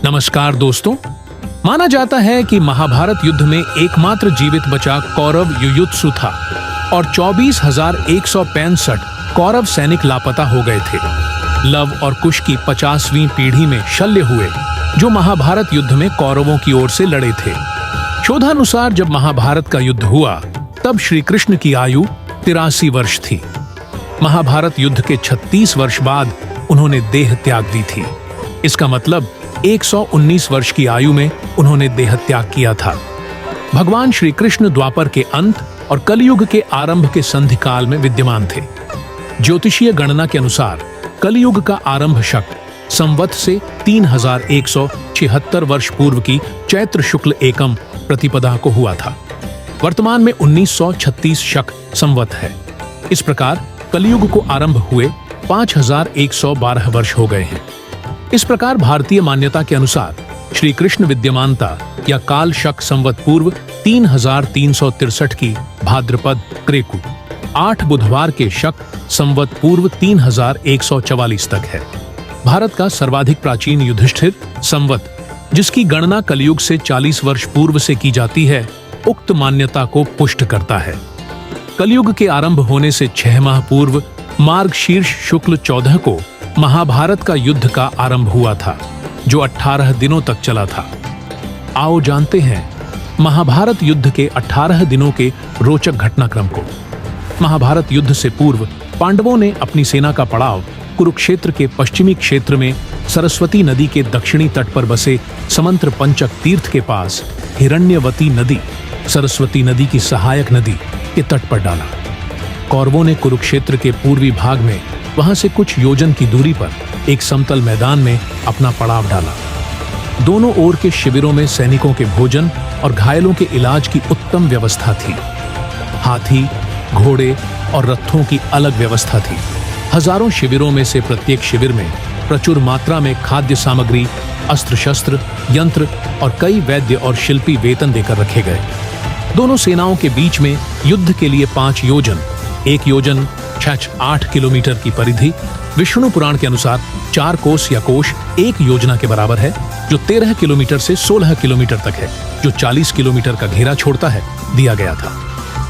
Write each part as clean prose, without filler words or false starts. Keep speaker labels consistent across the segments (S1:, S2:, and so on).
S1: नमस्कार दोस्तों। माना जाता है कि महाभारत युद्ध में एकमात्र जीवित बचा कौरव युयुत्सु था और 24,165 कौरव सैनिक लापता हो गए थे। लव और कुश की 50वीं पीढ़ी में शल्य हुए, जो महाभारत युद्ध में कौरवों की ओर से लड़े थे। शोधानुसार जब महाभारत का युद्ध हुआ तब श्री कृष्ण की आयु 83 वर्ष थी। महाभारत युद्ध के 36 वर्ष बाद उन्होंने देह त्याग दी थी। इसका मतलब 119 वर्ष की आयु में उन्होंने देह त्याग किया था। भगवान श्री कृष्ण द्वापर के अंत और कलयुग के आरंभ के संधि काल में विद्यमान थे। ज्योतिषीय गणना के अनुसार कलयुग का आरंभ शक संवत से 3176 वर्ष पूर्व की चैत्र शुक्ल एकम प्रतिपदा को हुआ था। वर्तमान में 1936 शक संवत है। इस प्रकार कलयुग को आरंभ हुए 5112 वर्ष हो गए हैं। इस प्रकार भारतीय मान्यता के अनुसार श्री कृष्ण विद्यमानता या काल शक संवत पूर्व 3363 की भाद्रपद क्रेकु 8 बुधवार के शक संवत पूर्व 3144 तक है। भारत का सर्वाधिक प्राचीन युधिष्ठिर संवत, जिसकी गणना कलयुग से 40 वर्ष पूर्व से की जाती है, उक्त मान्यता को पुष्ट करता है। कलयुग के आरंभ होने से 6 माह पूर्व मार्गशीर्ष शुक्ल 14 को महाभारत का युद्ध का आरंभ हुआ था, जो 18 दिनों तक चला था। आओ जानते हैं महाभारत युद्ध के 18 दिनों के रोचक घटनाक्रम को। महाभारत युद्ध से पूर्व पांडवों ने अपनी सेना का पड़ाव कुरुक्षेत्र के पश्चिमी क्षेत्र में सरस्वती नदी के दक्षिणी तट पर बसे समंत्र पंचक तीर्थ के पास हिरण्यवती नदी, सरस्वती नदी की सहायक नदी के तट पर डाला। कौरवों ने कुरुक्षेत्र के पूर्वी भाग में वहां से कुछ योजन की दूरी पर एक समतल मैदान में अपना पड़ाव डाला। दोनों ओर के शिविरों में सैनिकों के भोजन और घायलों के इलाज की उत्तम व्यवस्था थी। हाथी, घोड़े और रथों की अलग व्यवस्था थी। हजारों शिविरों में से प्रत्येक शिविर में प्रचुर मात्रा में खाद्य सामग्री, अस्त्र शस्त्र, यंत्र और कई वैद्य और शिल्पी वेतन देकर रखे गए। दोनों सेनाओं के बीच में युद्ध के लिए 5 योजन, 1 योजन 8 किलोमीटर की परिधि, विष्णु पुराण के अनुसार 4 कोस या कोश 1 योजना के बराबर है, जो 13 किलोमीटर से 16 किलोमीटर तक है, जो 40 किलोमीटर का घेरा छोड़ता है, दिया गया था।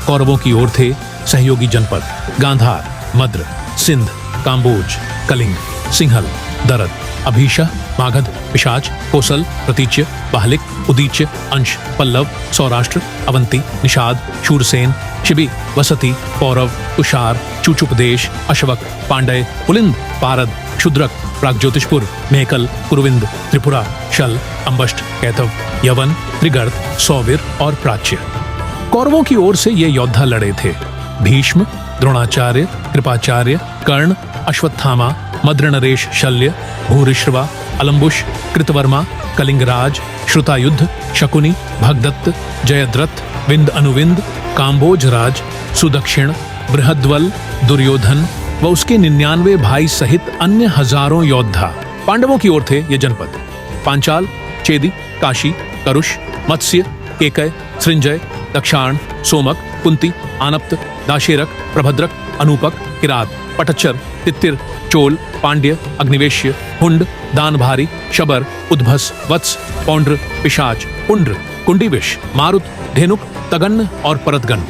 S1: कौरवों की ओर थे सहयोगी जनपद गांधार, मद्र, सिंध, काम्बोज, कलिंग, सिंहल, दरद, अभीशह, मागध, पिशाच, कोसल, प्रतीच्य, बाहलिक, उदीच्य, अंश, पल्लव, सौराष्ट्र, अवंती, निषाद, शूरसेन, शिबी, वसती, पौरव, तुषार, चूचुपदेश, अश्वक, पांडय, पुलिंद, पारद, क्षुद्रक, प्रागज्योतिषपुर, मेहकल, कुरुविंद, त्रिपुरा, शल, अंबष्ट, कैथव, यवन, त्रिगर्त, सौवीर और प्राच्य। कौरवों की ओर से ये योद्धा लड़े थे भीष्म, द्रोणाचार्य, कृपाचार्य, कर्ण, अश्वत्थामा, मद्रनरेश शल्य, भूरिश्रवा, अलम्बुश, कृतवर्मा, कलिंगराज, श्रुतायुद्ध, शकुनी, भगदत्त, जयद्रथ, विंद अनुविंद, काम्बोजराज, सुदक्षिण, बृहद्वल, दुर्योधन व उसके 99 भाई सहित अन्य हजारों योद्धा। पांडवों की ओर थे ये जनपद पांचाल, चेदी, काशी, करुष, मत्स्य, केकय, सृंजय, दक्षाण, सोमक, कुंती, आनप्त, दाशेरक, प्रभद्रक, अनूपक, किरात, पटच्चर, तित्तिर, चोल, पांड्य, अग्निवेश्य, हुंड, दानभारी, शबर, उद्भस, वत्स, पौंड्र, पिशाच, पुंड्र, कुंडीविश, मारुत, धेनुक, तगन्न और परतगण।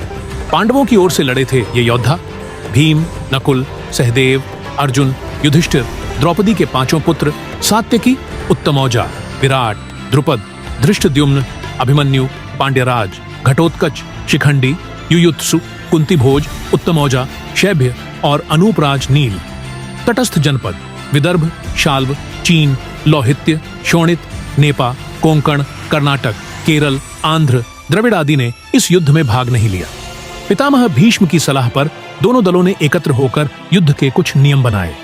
S1: पांडवों की ओर से लड़े थे ये योद्धा भीम, नकुल, सहदेव, अर्जुन, युधिष्ठिर, द्रौपदी के 5 पुत्र सात्यकी, उत्तमौजा, विराट, द्रुपद, धृष्टद्युम्न, अभिमन्यु, पांड्यराज, घटोत्कच, शिखंडी, युयुत्सु, कुंतीभोज, उत्तमौजा, शैभ्य और अनूपराज नील। तटस्थ जनपद विदर्भ, शाल्व, चीन, लौहित्य, शोणित, नेपा, कोंकण, कर्नाटक, केरल, आंध्र, द्रविड़ आदि ने इस युद्ध में भाग नहीं लिया। पितामह भीष्म की सलाह पर दोनों दलों ने एकत्र होकर युद्ध के कुछ नियम बनाए।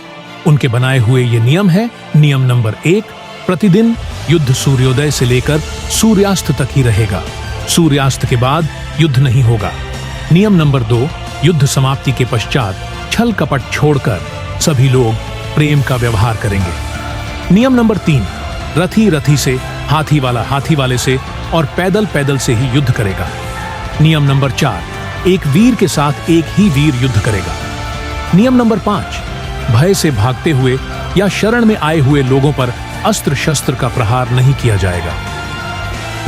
S1: उनके बनाए हुए ये नियम है: नियम नंबर 1, प्रतिदिन युद्ध सूर्योदय से लेकर सूर्यास्त तक ही रहेगा। सूर्यास्त के बाद युद्ध नहीं होगा। नियम नंबर 2, युद्ध समाप्ति के पश्चात छल कपट छोड़कर सभी लोग प्रेम का व्यवहार करेंगे। नियम नंबर 3, रथी रथी से, हाथी वाला हाथी वाले से और पैदल पैदल से ही युद्ध करेगा। नियम नंबर 4, एक वीर के साथ एक ही वीर युद्ध करेगा। नियम नंबर 5, भय से भागते हुए या शरण में आए हुए लोगों पर अस्त्र शस्त्र का प्रहार नहीं किया जाएगा।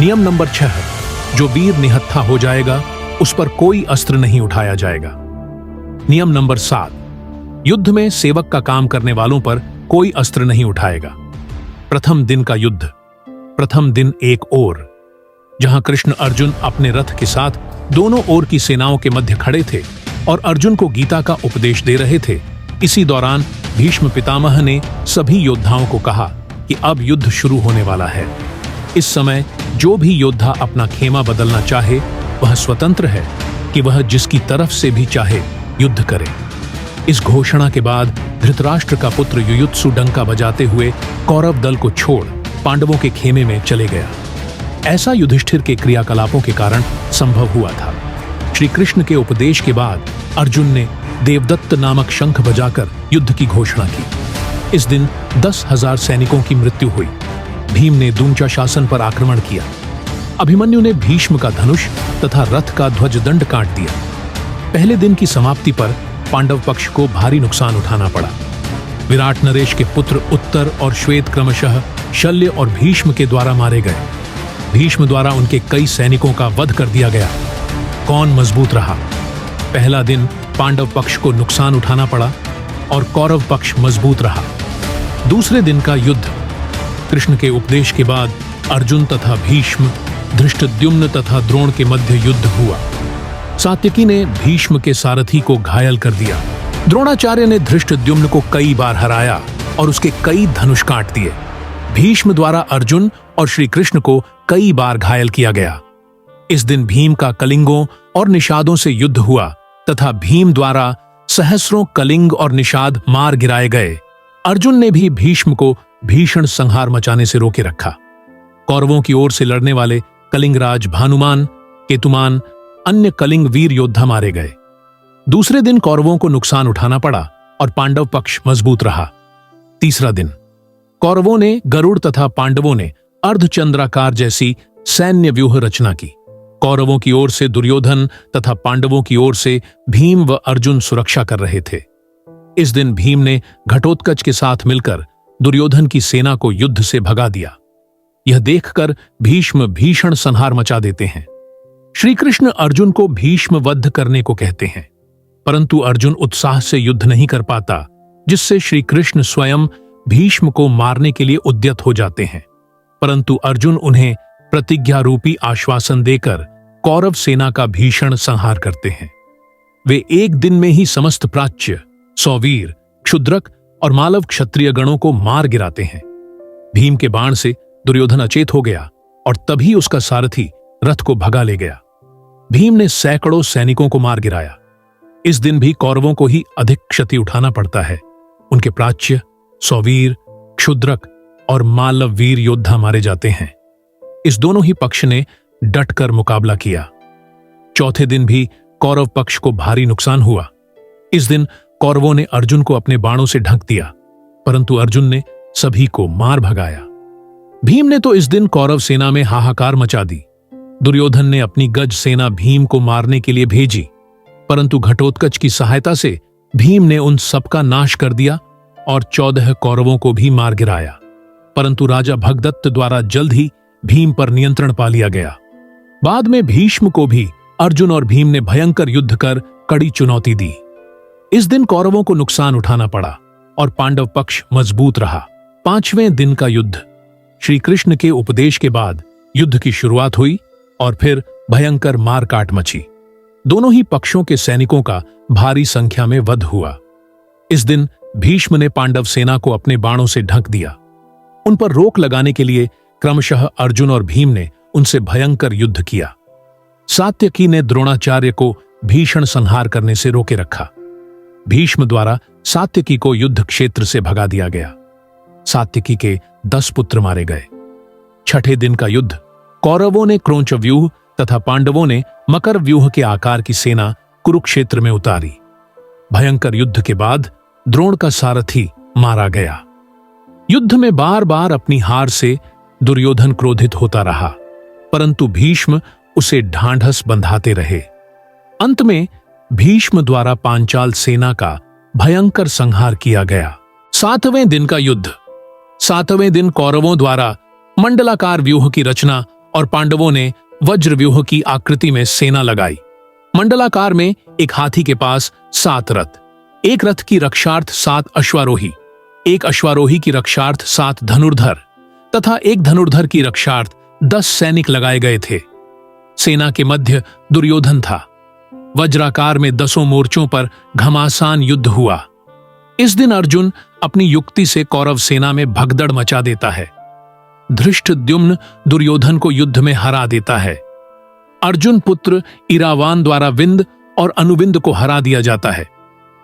S1: नियम नंबर 6, जो वीर निहत्था हो जाएगा उस पर कोई अस्त्र नहीं उठाया जाएगा। नियम नंबर 7, युद्ध में सेवक का काम करने वालों पर कोई अस्त्र नहीं उठाएगा। प्रथम दिन का युद्ध। प्रथम दिन एक ओर, जहां कृष्ण अर्जुन अपने रथ के साथ दोनों ओर की सेनाओं के मध्य खड़े थे और अर्जुन को गीता का उपदेश दे रहे थे। इसी दौरान भीष्म पितामह ने सभी योद्धाओं को कहा कि अब युद्ध शुरू होने वाला है। इस समय जो भी योद्धा अपना खेमा बदलना चाहे वह स्वतंत्र है कि वह जिसकी तरफ से भी चाहे युद्ध करे। इस घोषणा के बाद धृतराष्ट्र का पुत्र युयुत्सु डंका बजाते हुए कौरव दल को छोड़ पांडवों के खेमे में चले गया। ऐसा युधिष्ठिर के क्रियाकलापों के कारण संभव हुआ था। श्री कृष्ण के उपदेश के बाद अर्जुन ने देवदत्त नामक शंख बजाकर युद्ध की घोषणा की। इस दिन 10,000 सैनिकों की मृत्यु हुई। भीम ने दूंचा शासन पर आक्रमण किया। अभिमन्यु ने भीष्म का धनुष तथा रथ का ध्वजदंड काट दिया। पहले दिन की समाप्ति पर पांडव पक्ष को भारी नुकसान उठाना पड़ा। विराट नरेश के पुत्र उत्तर और श्वेत क्रमशः शल्य और भीष्म के द्वारा मारे गए। भीष्म द्वारा उनके कई सैनिकों का वध कर दिया गया। कौन मजबूत रहा? पहला दिन पांडव पक्ष को नुकसान उठाना पड़ा और कौरव पक्ष मजबूत रहा। दूसरे दिन का युद्ध। कृष्ण के उपदेश के बाद अर्जुन तथा भीष्म, धृष्टद्युम्न तथा द्रोण के मध्य युद्ध हुआ। सात्यकी ने भीष्म के सारथी को घायल कर दिया। द्रोणाचार्य ने धृष्टद्युम्न को कई बार हराया और उसके कई धनुष काट दिए। भीष्म द्वारा अर्जुन और श्री कृष्ण को कई बार घायल किया गया। इस दिन भीम का कलिंगों और निषादों से युद्ध हुआ तथा भीम द्वारा सहस्रों कलिंग और निषाद मार गिराए गए। अर्जुन ने भी भीष्म को भीषण संहार मचाने से रोके रखा। कौरवों की ओर से लड़ने वाले कलिंगराज भानुमान, केतुमान, अन्य कलिंग वीर योद्धा मारे गए। दूसरे दिन कौरवों को नुकसान उठाना पड़ा और पांडव पक्ष मजबूत रहा। तीसरा दिन कौरवों ने गरुड़ तथा पांडवों ने अर्धचंद्राकार जैसी सैन्य व्यूह रचना की। कौरवों की ओर से दुर्योधन तथा पांडवों की ओर से भीम व अर्जुन सुरक्षा कर रहे थे। इस दिन भीम ने घटोत्कच के साथ मिलकर दुर्योधन की सेना को युद्ध से भगा दिया। यह देखकर भीष्म भीषण संहार मचा देते हैं। श्री कृष्ण अर्जुन को भीष्म वध करने को कहते हैं, परंतु अर्जुन उत्साह से युद्ध नहीं कर पाता, जिससे श्री कृष्ण स्वयं भीष्म को मारने के लिए उद्यत हो जाते हैं। परंतु अर्जुन उन्हें प्रतिज्ञा रूपी आश्वासन देकर कौरव सेना का भीषण संहार करते हैं। वे एक दिन में ही समस्त प्राच्य, सौवीर, क्षुद्रक और मालव क्षत्रिय गणों को मार गिराते हैं। भीम के बाण से दुर्योधन अचेत हो गया और तभी उसका सारथी रथ को भगा ले गया। भीम ने सैकड़ों सैनिकों को मार गिराया। इस दिन भी कौरवों को ही अधिक क्षति उठाना पड़ता है। उनके प्राच्य, सौवीर, क्षुद्रक और मालव वीर योद्धा मारे जाते हैं। इस दोनों ही पक्ष ने डटकर मुकाबला किया। चौथे दिन भी कौरव पक्ष को भारी नुकसान हुआ। इस दिन कौरवों ने अर्जुन को अपने बाणों से ढक दिया, परंतु अर्जुन ने सभी को मार भगाया। भीम ने तो इस दिन कौरव सेना में हाहाकार मचा दी। दुर्योधन ने अपनी गज सेना भीम को मारने के लिए भेजी, परंतु घटोत्कच की सहायता से भीम ने उन सबका नाश कर दिया और 14 कौरवों को भी मार गिराया। परंतु राजा भगदत्त द्वारा जल्द ही भीम पर नियंत्रण पा लिया गया। बाद में भीष्म को भी अर्जुन और भीम ने भयंकर युद्ध कर कड़ी चुनौती दी। इस दिन कौरवों को नुकसान उठाना पड़ा और पांडव पक्ष मजबूत रहा। 5वें दिन का युद्ध। श्री कृष्ण के उपदेश के बाद युद्ध की शुरुआत हुई और फिर भयंकर मारकाट मची। दोनों ही पक्षों के सैनिकों का भारी संख्या में वध हुआ। इस दिन भीष्म ने पांडव सेना को अपने बाणों से ढक दिया। उन पर रोक लगाने के लिए क्रमशः अर्जुन और भीम ने उनसे भयंकर युद्ध किया। सात्यकी ने द्रोणाचार्य को भीषण संहार करने से रोके रखा। भीष्म द्वारा सात्यकी को युद्ध क्षेत्र से भगा दिया गया। सात्यकी के 10 पुत्र मारे गए। छठे दिन का युद्ध। कौरवों ने क्रोंच व्यूह तथा पांडवों ने मकर व्यूह के आकार की सेना कुरुक्षेत्र में उतारी। भयंकर युद्ध के बाद द्रोण का सारथी मारा गया। युद्ध में बार बार अपनी हार से दुर्योधन क्रोधित होता रहा, परंतु भीष्म उसे ढांढस बंधाते रहे। अंत में भीष्म द्वारा पांचाल सेना का भयंकर संहार किया गया। 7वें दिन का युद्ध। 7वें दिन कौरवों द्वारा मंडलाकार व्यूह की रचना और पांडवों ने वज्र व्यूह की आकृति में सेना लगाई। मंडलाकार में एक हाथी के पास 7 रथ, एक रथ की रक्षार्थ 7 अश्वारोही, एक अश्वारोही की रक्षार्थ 7 धनुर्धर तथा एक धनुर्धर की रक्षार्थ 10 सैनिक लगाए गए थे। सेना के मध्य दुर्योधन था। वज्राकार में 10 मोर्चों पर घमासान युद्ध हुआ। इस दिन अर्जुन अपनी युक्ति से कौरव सेना में भगदड़ मचा देता है। धृष्टद्युम्न दुर्योधन को युद्ध में हरा देता है। अर्जुन पुत्र इरावान द्वारा विंद और अनुविंद को हरा दिया जाता है।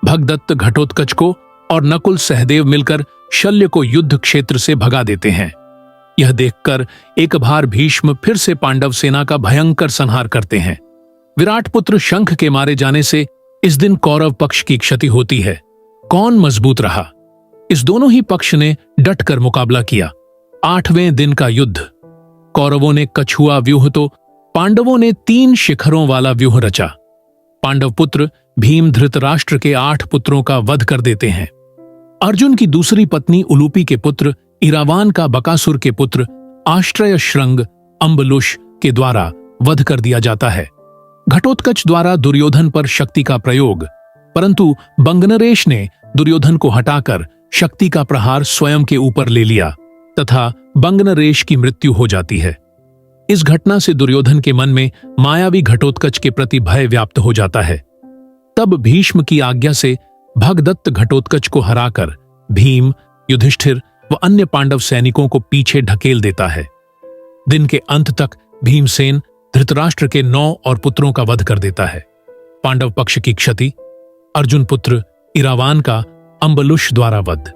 S1: भगदत्त घटोत्कच को और नकुल सहदेव मिलकर शल्य को युद्ध क्षेत्र से भगा देते हैं। यह देखकर एक बार भीष्म फिर से पांडव सेना का भयंकर संहार करते हैं। विराट पुत्र शंख के मारे जाने से इस दिन कौरव पक्ष की क्षति होती है। कौन मजबूत रहा? इस दोनों ही पक्ष ने डटकर मुकाबला किया। 8वें दिन का युद्ध। कौरवों ने कछुआ व्यूह तो पांडवों ने 3 शिखरों वाला व्यूह रचा। पांडव पुत्र भीम धृतराष्ट्र के 8 पुत्रों का वध कर देते हैं। अर्जुन की दूसरी पत्नी उलूपी के पुत्र इरावान का बकासुर के पुत्र आश्रय श्रृंग अम्बलुष के द्वारा वध कर दिया जाता है। घटोत्कच द्वारा दुर्योधन पर शक्ति का प्रयोग, परंतु बंगनरेश ने दुर्योधन को हटाकर शक्ति का प्रहार स्वयं के ऊपर ले लिया तथा बंगनरेश की मृत्यु हो जाती है। इस घटना से दुर्योधन के मन में मायावी घटोत्कच के प्रति भय व्याप्त हो जाता है। तब भीष्म की आज्ञा से भगदत्त घटोत्कच को हराकर भीम, युधिष्ठिर व अन्य पांडव सैनिकों को पीछे ढकेल देता है। दिन के अंत तक भीमसेन धृतराष्ट्र के 9 और पुत्रों का वध कर देता है। पांडव पक्ष की क्षति। अर्जुन पुत्र इरावान का अम्बलुष द्वारा वध।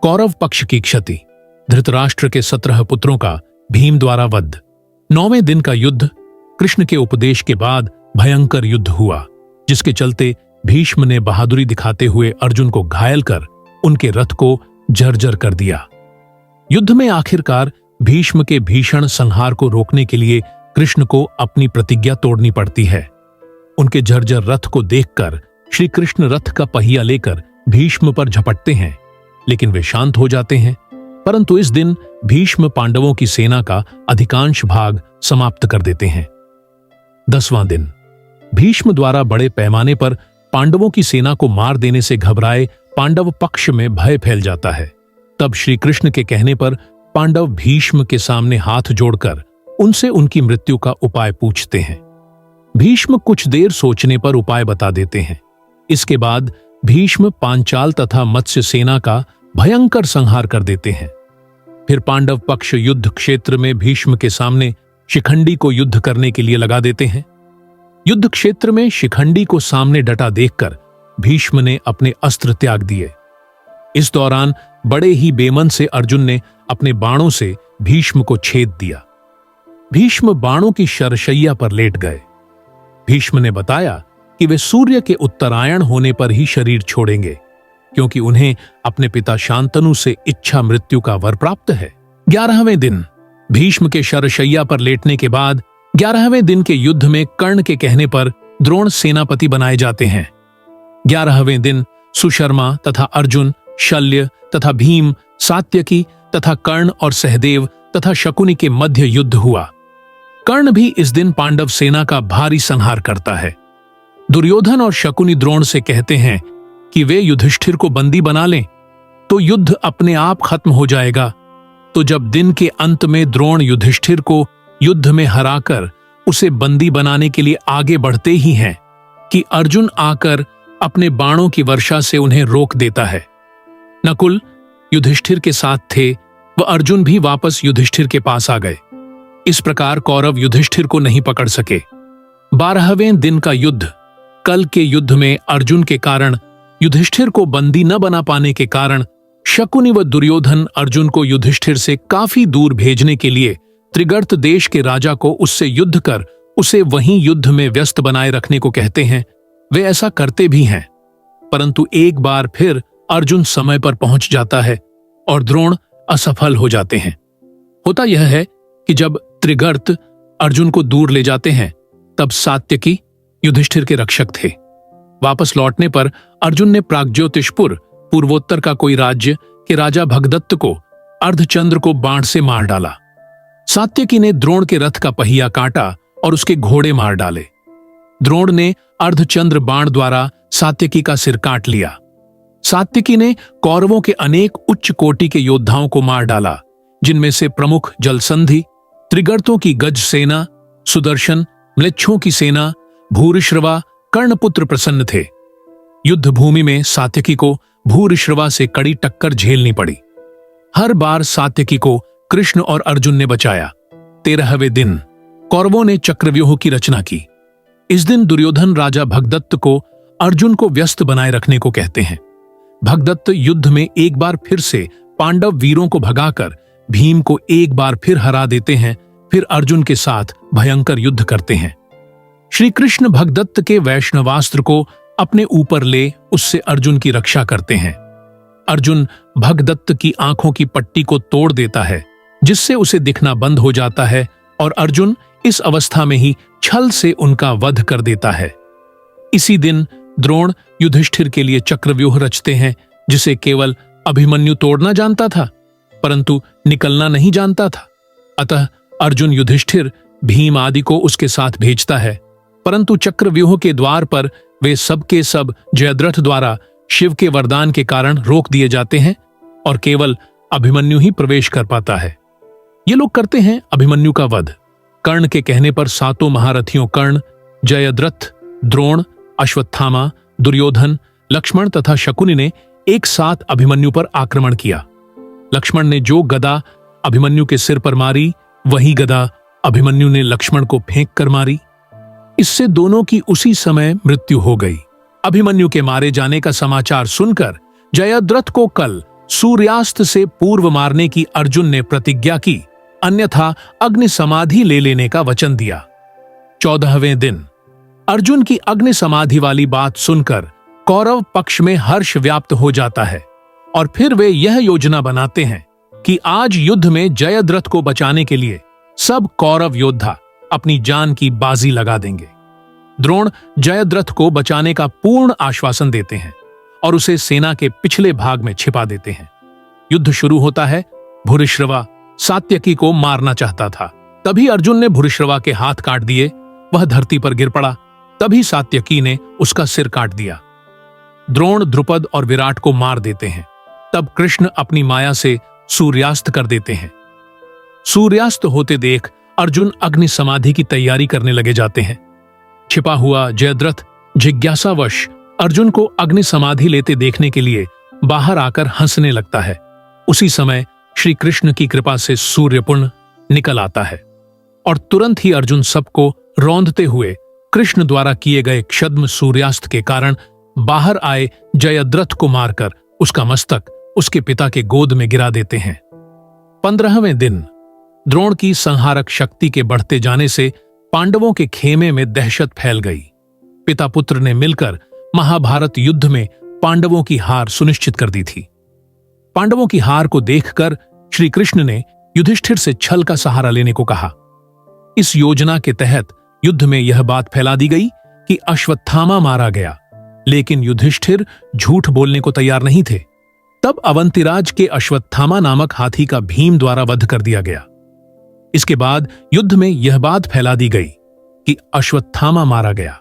S1: कौरव पक्ष की क्षति। धृतराष्ट्र के 17 पुत्रों का भीम द्वारा वध। 9वें दिन का युद्ध। कृष्ण के उपदेश के बाद भयंकर युद्ध हुआ, जिसके चलते भीष्म ने बहादुरी दिखाते हुए अर्जुन को घायल कर उनके रथ को जर्जर कर दिया। युद्ध में आखिरकार भीष्म के भीषण संहार को रोकने के लिए कृष्ण को अपनी प्रतिज्ञा तोड़नी पड़ती है। उनके जर्जर रथ को देखकर श्री कृष्ण रथ का पहिया लेकर भीष्म पर झपटते हैं, लेकिन वे शांत हो जाते हैं। परंतु इस दिन भीष्म पांडवों की सेना का अधिकांश भाग समाप्त कर देते हैं। 10वां दिन। भीष्म द्वारा बड़े पैमाने पर पांडवों की सेना को मार देने से घबराए पांडव पक्ष में भय फैल जाता है। तब श्री कृष्ण के कहने पर पांडव भीष्म के सामने हाथ जोड़कर उनसे उनकी मृत्यु का उपाय पूछते हैं। भीष्म कुछ देर सोचने पर उपाय बता देते हैं। इसके बाद भीष्म पांचाल तथा मत्स्य सेना का भयंकर संहार कर देते हैं। फिर पांडव पक्ष युद्ध क्षेत्र में भीष्म के सामने शिखंडी को युद्ध करने के लिए लगा देते हैं। युद्ध क्षेत्र में शिखंडी को सामने डटा देखकर भीष्म ने अपने अस्त्र त्याग दिए। इस दौरान बड़े ही बेमन से अर्जुन ने अपने बाणों से भीष्म को छेद दिया। भीष्म बाणों की शरशैया पर लेट गए। भीष्म ने बताया कि वे सूर्य के उत्तरायण होने पर ही शरीर छोड़ेंगे, क्योंकि उन्हें अपने पिता शांतनु से इच्छा मृत्यु का वर प्राप्त है। 11वें दिन। भीष्म के शरशैया पर लेटने के बाद 11वें दिन के युद्ध में कर्ण के कहने पर द्रोण सेनापति बनाए जाते हैं। 11वें दिन सुशर्मा तथा अर्जुन, शल्य तथा भीम, सात्यकी तथा कर्ण और सहदेव तथा शकुनि के मध्य युद्ध हुआ। कर्ण भी इस दिन पांडव सेना का भारी संहार करता है। दुर्योधन और शकुनि द्रोण से कहते हैं कि वे युधिष्ठिर को बंदी बना लें तो युद्ध अपने आप खत्म हो जाएगा। तो जब दिन के अंत में द्रोण युधिष्ठिर को युद्ध में हराकर उसे बंदी बनाने के लिए आगे बढ़ते ही हैं कि अर्जुन आकर अपने बाणों की वर्षा से उन्हें रोक देता है। नकुल युधिष्ठिर के साथ थे, वह अर्जुन भी वापस युधिष्ठिर के पास आ गए। इस प्रकार कौरव युधिष्ठिर को नहीं पकड़ सके। 12वें दिन का युद्ध। कल के युद्ध में अर्जुन के कारण युधिष्ठिर को बंदी न बना पाने के कारण शकुनि व दुर्योधन अर्जुन को युधिष्ठिर से काफी दूर भेजने के लिए त्रिगर्त देश के राजा को उससे युद्ध कर उसे वहीं युद्ध में व्यस्त बनाए रखने को कहते हैं। वे ऐसा करते भी हैं, परंतु एक बार फिर अर्जुन समय पर पहुंच जाता है और द्रोण असफल हो जाते हैं। होता यह है कि जब त्रिगर्त अर्जुन को दूर ले जाते हैं, तब सात्यकी युधिष्ठिर के रक्षक थे। वापस लौटने पर अर्जुन ने प्राग्ज्योतिषपुर पूर्वोत्तर का कोई राज्य के राजा भगदत्त को अर्धचंद्र को बाण से मार डाला। सात्यकी ने द्रोण के रथ का पहिया काटा और उसके घोड़े मार डाले। द्रोण ने अर्धचंद्र बाण द्वारा सात्यकी का सिर काट लिया। सात्यकी ने कौरवों के अनेक उच्च कोटि के योद्धाओं को मार डाला, जिनमें से प्रमुख जलसंधि, त्रिगर्तों की गज सेना, सुदर्शन, म्लेच्छों की सेना, भूरिश्रवा, कर्णपुत्र प्रसन्न थे। युद्ध भूमि में सात्यकी को भूरिश्रवा से कड़ी टक्कर झेलनी पड़ी। हर बार सात्यकी को कृष्ण और अर्जुन ने बचाया। 13वें दिन कौरवों ने चक्रव्यूह की रचना की। इस दिन दुर्योधन राजा भगदत्त को अर्जुन को व्यस्त बनाए रखने को कहते हैं। भगदत्त युद्ध में एक बार फिर से पांडव वीरों को भगाकर भीम को एक बार फिर हरा देते हैं, फिर अर्जुन के साथ भयंकर युद्ध करते हैं। श्री कृष्ण भगदत्त के वैष्णवास्त्र को अपने ऊपर ले उससे अर्जुन की रक्षा करते हैं। अर्जुन भगदत्त की आंखों की पट्टी को तोड़ देता है, जिससे उसे दिखना बंद हो जाता है और अर्जुन इस अवस्था में ही छल से उनका वध कर देता है। इसी दिन द्रोण युधिष्ठिर के लिए चक्रव्यूह रचते हैं, जिसे केवल अभिमन्यु तोड़ना जानता था, परंतु निकलना नहीं जानता था। अतः अर्जुन युधिष्ठिर, भीम आदि को उसके साथ भेजता है, परंतु चक्रव्यूह के द्वार पर वे सब के सब जयद्रथ द्वारा शिव के वरदान के कारण रोक दिए जाते हैं और केवल अभिमन्यु ही प्रवेश कर पाता है। ये लोग करते हैं अभिमन्यु का वध। कर्ण के कहने पर सातों महारथियों कर्ण, जयद्रथ, द्रोण, अश्वत्थामा, दुर्योधन, लक्ष्मण तथा शकुनि ने एक साथ अभिमन्यु पर आक्रमण किया। लक्ष्मण ने जो गदा अभिमन्यु के सिर पर मारी, वही गदा अभिमन्यु ने लक्ष्मण को फेंक कर मारी। इससे दोनों की उसी समय मृत्यु हो गई। अभिमन्यु के मारे जाने का समाचार सुनकर जयद्रथ को कल सूर्यास्त से पूर्व मारने की अर्जुन ने प्रतिज्ञा की, अन्यथा अग्नि समाधि ले लेने का वचन दिया। 14वें दिन अर्जुन की अग्नि समाधि वाली बात सुनकर कौरव पक्ष में हर्ष व्याप्त हो जाता है और फिर वे यह योजना बनाते हैं कि आज युद्ध में जयद्रथ को बचाने के लिए सब कौरव योद्धा अपनी जान की बाजी लगा देंगे। द्रोण जयद्रथ को बचाने का पूर्ण आश्वासन देते हैं और उसे सेना के पिछले भाग में छिपा देते हैं। युद्ध शुरू होता है। भूरिश्रवा सात्यकी को मारना चाहता था, तभी अर्जुन ने भूरिश्रवा के हाथ काट दिए। वह धरती पर गिर पड़ा, तभी सात्यकी ने उसका सिर काट दिया। द्रोण द्रुपद और विराट को मार देते हैं। तब कृष्ण अपनी माया से सूर्यास्त कर देते हैं। सूर्यास्त होते देख अर्जुन अग्नि समाधि की तैयारी करने लगे जाते हैं। छिपा हुआ जयद्रथ जिज्ञासावश अर्जुन को अग्नि समाधि लेते देखने के लिए बाहर आकर हंसने लगता है। उसी समय श्री कृष्ण की कृपा से सूर्यपुंज निकल आता है और तुरंत ही अर्जुन सबको रौंदते हुए कृष्ण द्वारा किए गए क्षद्म सूर्यास्त के कारण बाहर आए जयद्रथ को मारकर उसका मस्तक उसके पिता के गोद में गिरा देते हैं। 15वें दिन द्रोण की संहारक शक्ति के बढ़ते जाने से पांडवों के खेमे में दहशत फैल गई। पिता पुत्र ने मिलकर महाभारत युद्ध में पांडवों की हार सुनिश्चित कर दी थी। पांडवों की हार को देखकर श्री कृष्ण ने युधिष्ठिर से छल का सहारा लेने को कहा। इस योजना के तहत युद्ध में यह बात फैला दी गई कि अश्वत्थामा मारा गया, लेकिन युधिष्ठिर झूठ बोलने को तैयार नहीं थे। तब अवंतिराज के अश्वत्थामा नामक हाथी का भीम द्वारा वध कर दिया गया। इसके बाद युद्ध में यह बात फैला दी गई कि अश्वत्थामा मारा गया।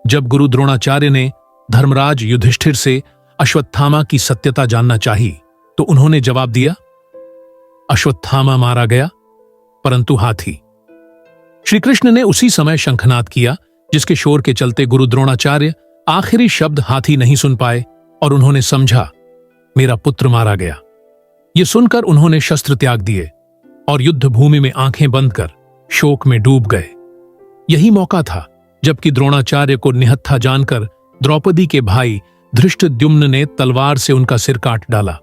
S1: जब गुरु द्रोणाचार्य ने धर्मराज युधिष्ठिर से अश्वत्थामा की सत्यता जानना चाही, तो उन्होंने जवाब दिया, अश्वत्थामा मारा गया, परंतु हाथी। श्री कृष्ण ने उसी समय शंखनाद किया, जिसके शोर के चलते गुरु द्रोणाचार्य आखिरी शब्द हाथी नहीं सुन पाए और उन्होंने समझा मेरा पुत्र मारा गया। ये सुनकर उन्होंने शस्त्र त्याग दिए और युद्ध भूमि में आंखें बंद कर शोक में डूब गए। यही मौका था जबकि द्रोणाचार्य को निहत्था जानकर द्रौपदी के भाई धृष्टद्युम्न ने तलवार से उनका सिर काट डाला।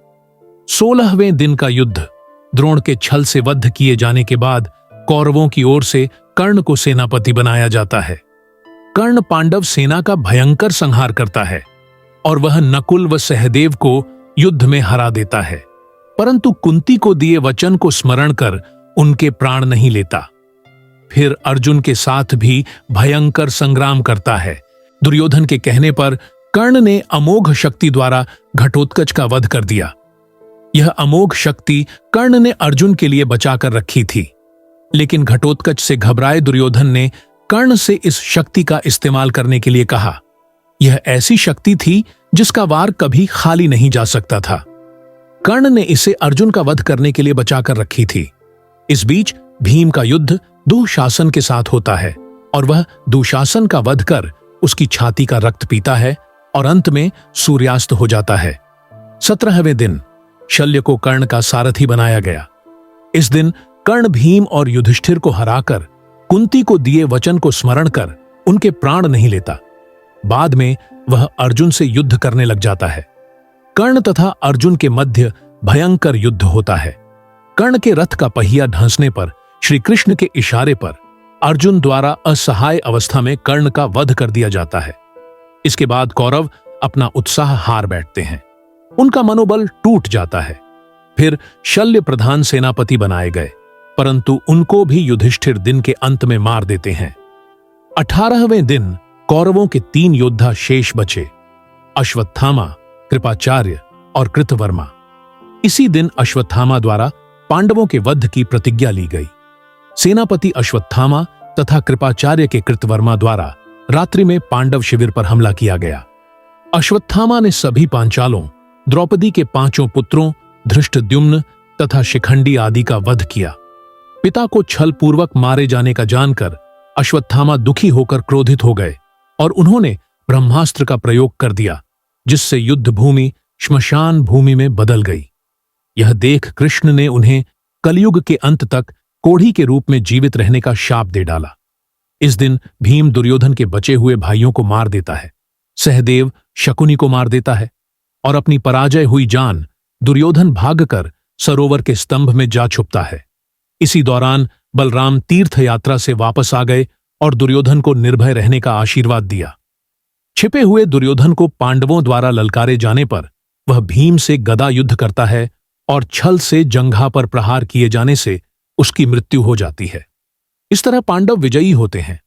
S1: 16वें दिन का युद्ध द्रोण के छल से वध किए जाने के बाद कौरवों की ओर से कर्ण को सेनापति बनाया जाता है। कर्ण पांडव सेना का भयंकर संहार करता है और वह नकुल व सहदेव को युद्ध में हरा देता है, परंतु कुंती को दिए वचन को स्मरण कर उनके प्राण नहीं लेता। फिर अर्जुन के साथ भी भयंकर संग्राम करता है। दुर्योधन के कहने पर कर्ण ने अमोघ शक्ति द्वारा घटोत्कच का वध कर दिया। यह अमोघ शक्ति कर्ण ने अर्जुन के लिए बचाकर रखी थी, लेकिन घटोत्कच से घबराए दुर्योधन ने कर्ण से इस शक्ति का इस्तेमाल करने के लिए कहा। यह ऐसी शक्ति थी जिसका वार कभी खाली नहीं जा सकता था। कर्ण ने इसे अर्जुन का वध करने के लिए बचाकर रखी थी। इस बीच भीम का युद्ध दुशासन के साथ होता है और वह दुशासन का वध कर उसकी छाती का रक्त पीता है और अंत में सूर्यास्त हो जाता है। 17वें दिन शल्य को कर्ण का सारथी बनाया गया। इस दिन कर्ण भीम और युधिष्ठिर को हराकर कुंती को दिए वचन को स्मरण कर उनके प्राण नहीं लेता। बाद में वह अर्जुन से युद्ध करने लग जाता है। कर्ण तथा अर्जुन के मध्य भयंकर युद्ध होता है। कर्ण के रथ का पहिया ढंसने पर श्री कृष्ण के इशारे पर अर्जुन द्वारा असहाय अवस्था में कर्ण का वध कर दिया जाता है। इसके बाद कौरव अपना उत्साह हार बैठते हैं। उनका मनोबल टूट जाता है। फिर शल्य प्रधान सेनापति बनाए गए, परंतु उनको भी युधिष्ठिर दिन के अंत में मार देते हैं। 18वें दिन कौरवों के 3 योद्धा शेष बचे, अश्वत्थामा, कृपाचार्य और कृतवर्मा। इसी दिन अश्वत्थामा द्वारा पांडवों के वध की प्रतिज्ञा ली गई। सेनापति अश्वत्थामा तथा कृपाचार्य के कृतवर्मा द्वारा रात्रि में पांडव शिविर पर हमला किया गया। अश्वत्थामा ने सभी पांचालों, द्रौपदी के 5 पुत्रों धृष्टद्युम्न तथा शिखंडी आदि का वध किया। पिता को छलपूर्वक मारे जाने का जानकर अश्वत्थामा दुखी होकर क्रोधित हो गए और उन्होंने ब्रह्मास्त्र का प्रयोग कर दिया, जिससे युद्ध भूमि श्मशान भूमि में बदल गई। यह देख कृष्ण ने उन्हें कलयुग के अंत तक कोढ़ी के रूप में जीवित रहने का शाप दे डाला। इस दिन भीम दुर्योधन के बचे हुए भाइयों को मार देता है। सहदेव शकुनी को मार देता है और अपनी पराजय हुई जान दुर्योधन भागकर सरोवर के स्तंभ में जा छुपता है। इसी दौरान बलराम तीर्थ यात्रा से वापस आ गए और दुर्योधन को निर्भय रहने का आशीर्वाद दिया। छिपे हुए दुर्योधन को पांडवों द्वारा ललकारे जाने पर वह भीम से गदा युद्ध करता है और छल से जंघा पर प्रहार किए जाने से उसकी मृत्यु हो जाती है। इस तरह पांडव विजयी होते हैं।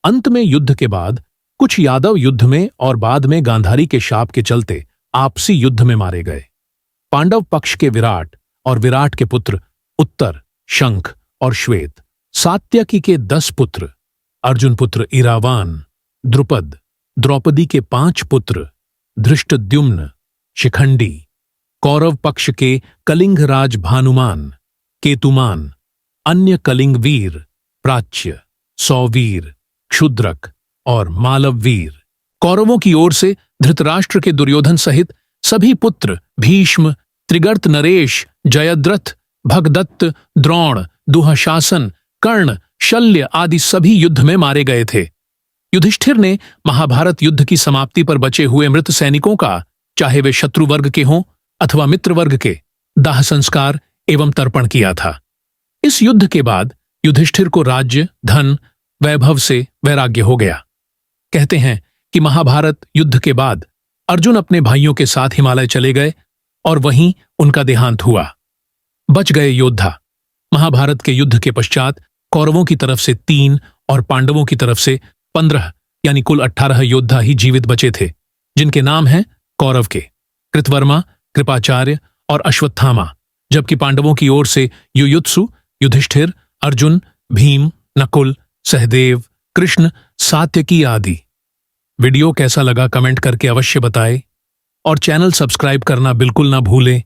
S1: अंत में युद्ध के बाद कुछ यादव युद्ध में और बाद में गांधारी के शाप के चलते आपसी युद्ध में मारे गए। पांडव पक्ष के विराट और विराट के पुत्र उत्तर, शंख और श्वेत, सात्यकी के 10 पुत्र, अर्जुन पुत्र इरावान, द्रुपद, द्रौपदी के 5 पुत्र धृष्टद्युम्न, शिखंडी, कौरव पक्ष के कलिंग राज भानुमान, केतुमान, अन्य कलिंग वीर, प्राच्य, सौवीर, क्षुद्रक और मालव वीर। कौरवों की ओर से धृतराष्ट्र के दुर्योधन सहित सभी पुत्र भीष्म, त्रिगर्त नरेश, जयद्रथ, भगदत्त, द्रोण, दुःशासन, कर्ण, शल्य आदि सभी युद्ध में मारे गए थे। युधिष्ठिर ने महाभारत युद्ध की समाप्ति पर बचे हुए मृत सैनिकों का, चाहे वे शत्रु वर्ग के हों अथवा मित्र वर्ग के, दाह संस्कार एवं तर्पण किया था। इस युद्ध के बाद युधिष्ठिर को राज्य, धन, वैभव से वैराग्य हो गया। कहते हैं कि महाभारत युद्ध के बाद अर्जुन अपने भाइयों के साथ हिमालय चले गए और वहीं उनका देहांत हुआ। बच गए योद्धा। महाभारत के युद्ध के पश्चात कौरवों की तरफ से 3 और पांडवों की तरफ से 15 यानी कुल 18 योद्धा ही जीवित बचे थे, जिनके नाम हैं कौरव के कृतवर्मा, कृपाचार्य और अश्वत्थामा, जबकि पांडवों की ओर से युयुत्सु, युधिष्ठिर, अर्जुन, भीम, नकुल, सहदेव, कृष्ण, सात्यकी आदि। वीडियो कैसा लगा कमेंट करके अवश्य बताएं और चैनल सब्सक्राइब करना बिल्कुल ना भूलें